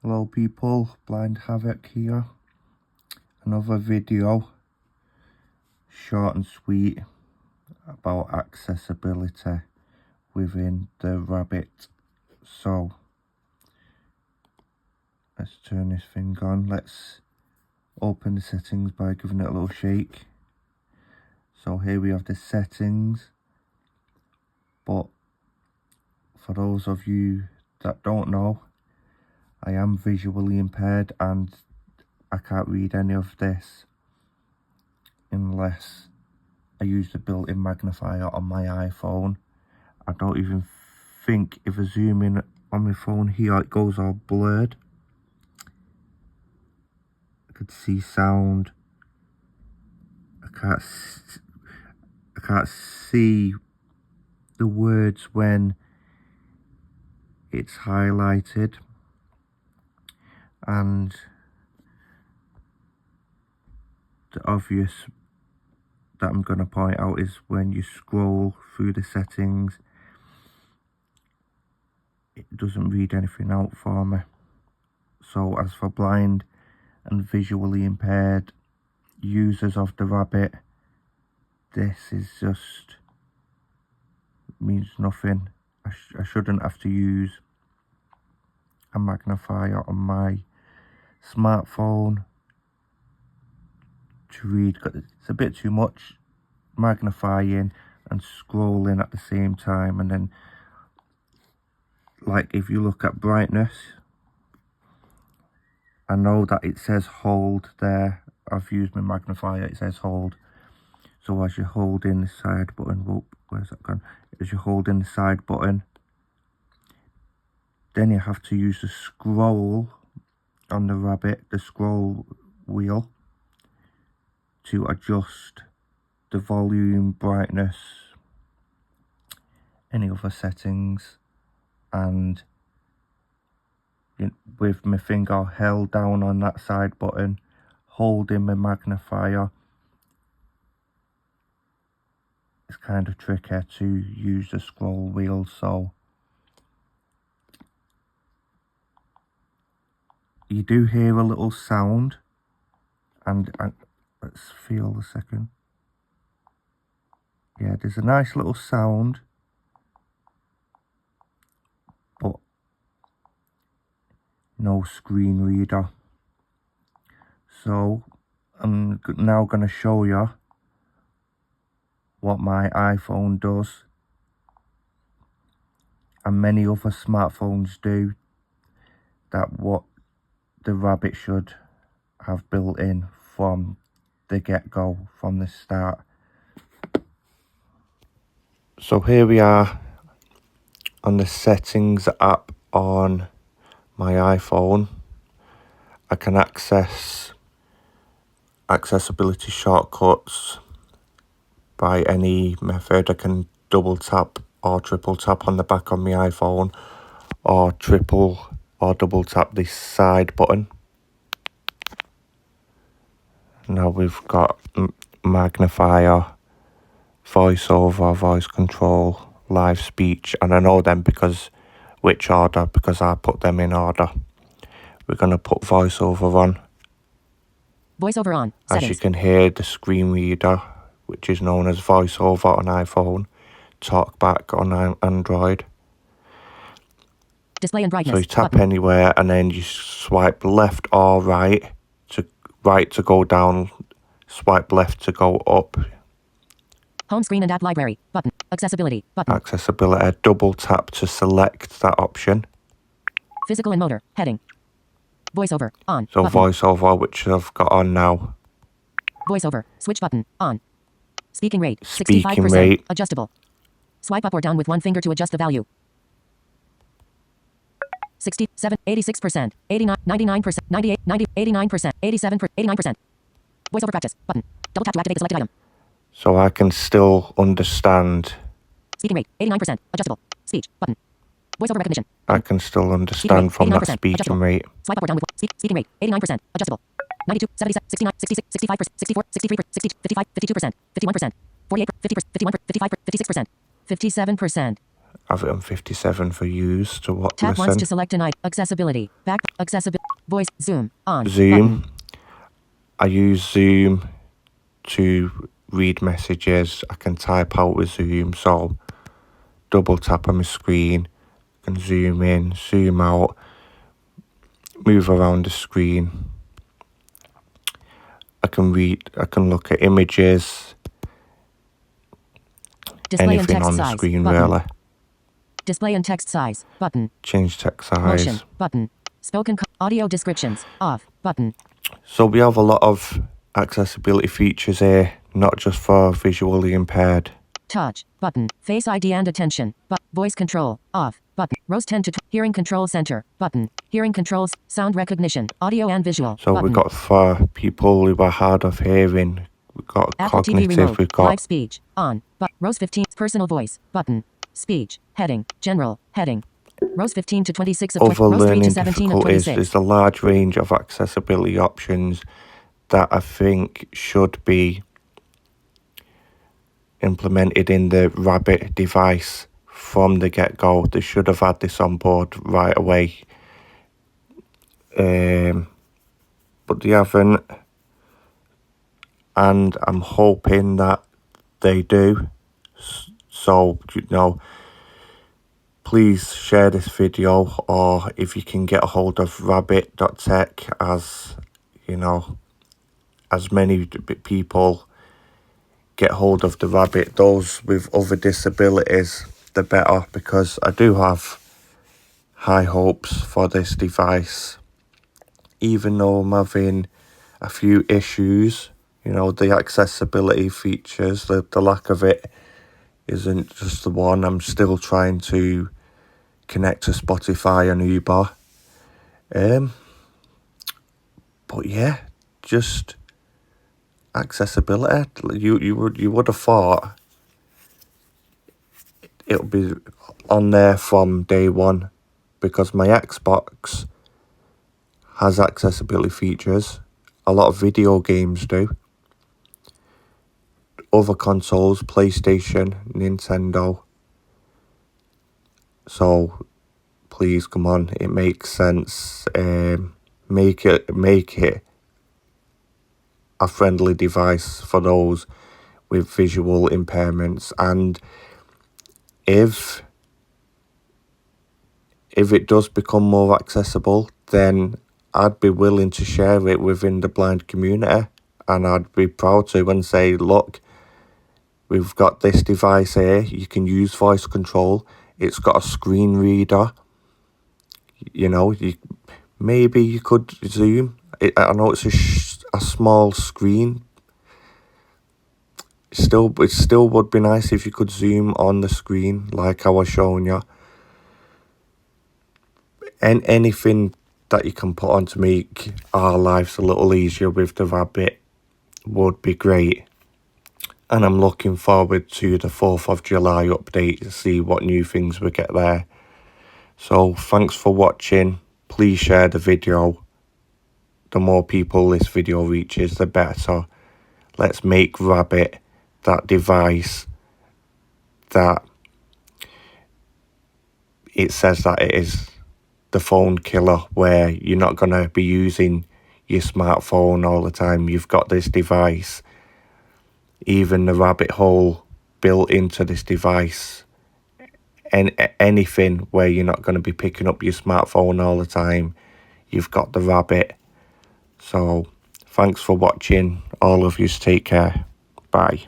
Hello people, Blind Havoc here. Another video, short and sweet, about accessibility within the Rabbit. So, let's turn this thing on. Let's open the settings by giving it a little shake. So here we have the settings, but for those of you that don't know, I am visually impaired and I can't read any of this unless I use the built-in magnifier on my iPhone. I don't even think if I zoom in on my phone here it goes all blurred. I could see sound. I can't see the words when it's highlighted, and the obvious that I'm going to point out is when you scroll through the settings, it doesn't read anything out for me. So as for blind and visually impaired users of the Rabbit, this is just means nothing. I shouldn't have to use a magnifier on my smartphone to read, because it's a bit too much magnifying and scrolling at the same time. And then, like, if you look at brightness, I know that it says hold there. I've used my magnifier, it says hold. So as you hold in the side button, whoop, where's that gone? As you hold in the side button, then you have to use the scroll on the Rabbit, the scroll wheel, to adjust the volume, brightness, any other settings. And with my finger held down on that side button, holding my magnifier, it's kind of tricky to use the scroll wheel. So you do hear a little sound, and let's feel a second. Yeah, there's a nice little sound, but no screen reader. So I'm now going to show you what my iPhone does, and many other smartphones do, that what the Rabbit should have built in from the get-go, from the start. So here we are on the settings app on my iPhone. I can access accessibility shortcuts by any method. I can double tap or triple tap on the back of my iPhone, or triple or double tap this side button. Now we've got magnifier, voiceover, voice control, live speech, and I know them because which order, because I put them in order. We're going to put voiceover on. Voiceover on. As Settings. you can hear, the screen reader, which is known as voiceover on iPhone, talkback on Android. Display and brightness. So you tap button. anywhere and then you swipe left or right to go down, swipe left to go up. Home screen and app library. Button. Accessibility. Button. Accessibility, double tap to select that option. Physical and motor. Heading. Voiceover. On. So button. voiceover, which I've got on now. Voiceover. Switch button. On. Speaking rate. Speaking 65%. rate. Adjustable. Swipe up or down with one finger to adjust the value. 67, 86%, 89, 99%, 98, 90, 89%, 87%, 89%. Voiceover practice. Button. Double tap to activate the selected item. So I can still understand. Speaking rate. 89%. Adjustable. Speech. Button. Voiceover recognition. I can still understand from that speaking rate. Swipe up or down with speaking rate. 89%. Adjustable. 92, 77, 69, 66, 65%, 64, 63%, 60, 55, 52%, 51%, 48, 50%, 51%, 55%, 56%, 57%. have it on 57 for use to what Tap once to listen. select an item. Accessibility. Back. Accessibility. Voice. Zoom. On. Zoom. Button. I use Zoom to read messages. I can type out with Zoom, so double tap on my screen, can zoom in, zoom out, move around the screen. I can look at images, Display and anything text on the size. screen Button. really. Display and text size. Button. Change text Motion. size. Button. Audio descriptions. Off. Button. So we have a lot of accessibility features here, not just for visually impaired. Touch. Button. Face ID and attention. Voice control. Off. Button. Rows 10 to Hearing control center. Button. Hearing controls. Sound recognition. Audio and visual. So Button. we've got for people who are hard of hearing, we've got Apple TV cognitive, remote. we've got Live speech. On. Rows 15. Personal voice. Button. Speech. Heading. General. Heading. Rows 15 to 26 of other rows 3 learning to 17 of difficulties. 26. There's a large range of accessibility options that I think should be implemented in the Rabbit device from the get-go. They should have had this on board right away, but they haven't, and I'm hoping that they do. So, please share this video, or if you can get a hold of rabbit.tech, as as many people get hold of the Rabbit, those with other disabilities, the better, because I do have high hopes for this device. Even though I'm having a few issues, the accessibility features, the lack of it isn't just the one. I'm still trying to connect to Spotify and Uber. But yeah, just accessibility. You would have thought it would be on there from day one, because my Xbox has accessibility features. A lot of video games do. Other consoles, PlayStation, Nintendo. So please, come on, it makes sense. Make it a friendly device for those with visual impairments. And if it does become more accessible, then I'd be willing to share it within the blind community, and I'd be proud to, and say, look, we've got this device here, you can use voice control, it's got a screen reader, maybe you could zoom. I know it's a small screen. It still would be nice if you could zoom on the screen like I was showing you. And anything that you can put on to make our lives a little easier with the Rabbit would be great. And I'm looking forward to the 4th of July update to see what new things we get there. So thanks for watching. Please share the video. The more people this video reaches, the better. Let's make Rabbit that device that it says that it is, the phone killer, where you're not going to be using your smartphone all the time. You've got this device, even the rabbit hole built into this device, and anything where you're not going to be picking up your smartphone all the time, you've got the Rabbit. So thanks for watching. All of you, take care. Bye.